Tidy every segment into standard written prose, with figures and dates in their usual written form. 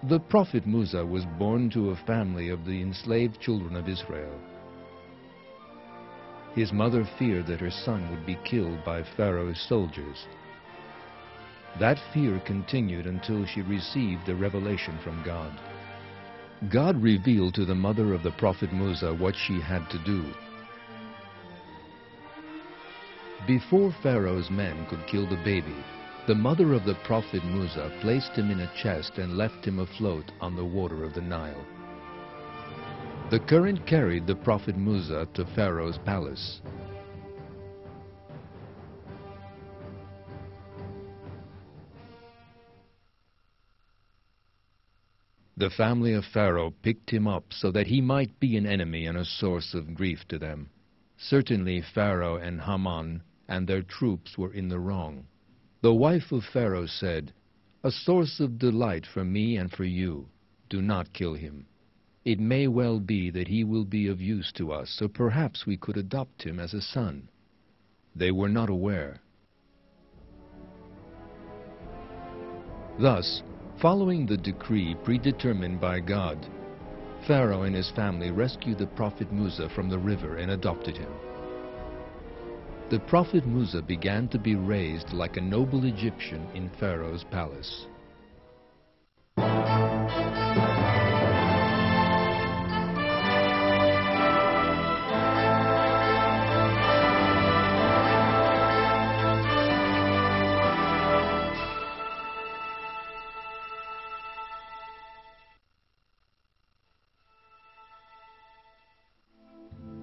The Prophet Musa was born to a family of the enslaved children of Israel. His mother feared that her son would be killed by Pharaoh's soldiers. That fear continued until she received a revelation from God. God revealed to the mother of the Prophet Musa what she had to do. Before Pharaoh's men could kill the baby, the mother of the Prophet Musa placed him in a chest and left him afloat on the water of the Nile. The current carried the Prophet Musa to Pharaoh's palace. The family of Pharaoh picked him up so that he might be an enemy and a source of grief to them. Certainly Pharaoh and Haman and their troops were in the wrong. The wife of Pharaoh said, "A source of delight for me and for you. Do not kill him. It may well be that he will be of use to us, so perhaps we could adopt him as a son." They were not aware. Thus, following the decree predetermined by God, Pharaoh and his family rescued the Prophet Musa from the river and adopted him. The Prophet Musa began to be raised like a noble Egyptian in Pharaoh's palace.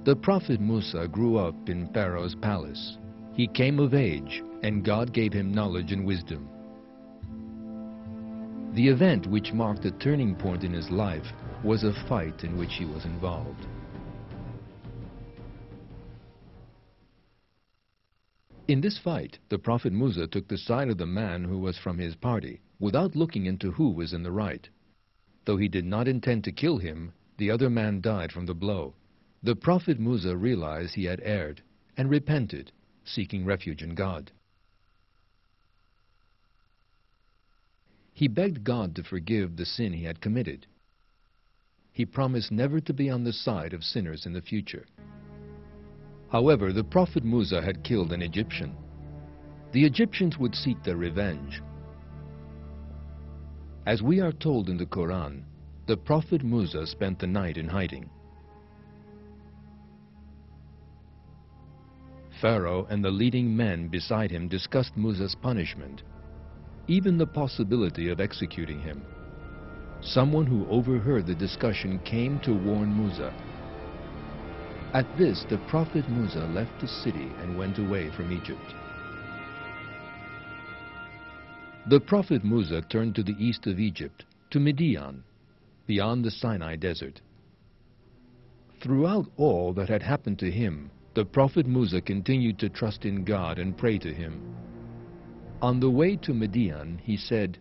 The Prophet Musa grew up in Pharaoh's palace. He came of age, and God gave him knowledge and wisdom. The event which marked a turning point in his life was a fight in which he was involved. In this fight, the Prophet Musa took the side of the man who was from his party, without looking into who was in the right. Though he did not intend to kill him, the other man died from the blow. The Prophet Musa realized he had erred and repented, seeking refuge in God. He begged God to forgive the sin he had committed. He promised never to be on the side of sinners in the future. However, the Prophet Musa had killed an Egyptian. The Egyptians would seek their revenge. As we are told in the Qur'an, the Prophet Musa spent the night in hiding. Pharaoh and the leading men beside him discussed Musa's punishment, even the possibility of executing him. Someone who overheard the discussion came to warn Musa. At this, the Prophet Musa left the city and went away from Egypt. The Prophet Musa turned to the east of Egypt, to Midian, beyond the Sinai desert. Throughout all that had happened to him, the Prophet Musa continued to trust in God and pray to him. On the way to Midian, he said,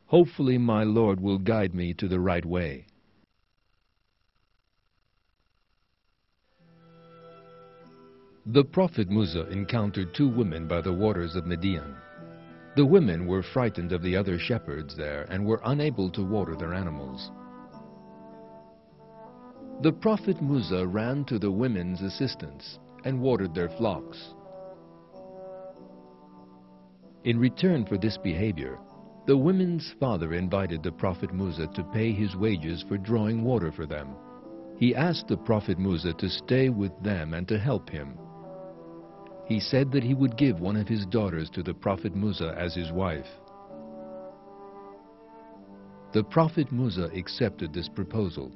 "Hopefully my Lord will guide me to the right way." The Prophet Musa encountered two women by the waters of Midian. The women were frightened of the other shepherds there and were unable to water their animals. The Prophet Musa ran to the women's assistance and watered their flocks. In return for this behavior, the women's father invited the Prophet Musa to pay his wages for drawing water for them. He asked the Prophet Musa to stay with them and to help him. He said that he would give one of his daughters to the Prophet Musa as his wife. The Prophet Musa accepted this proposal.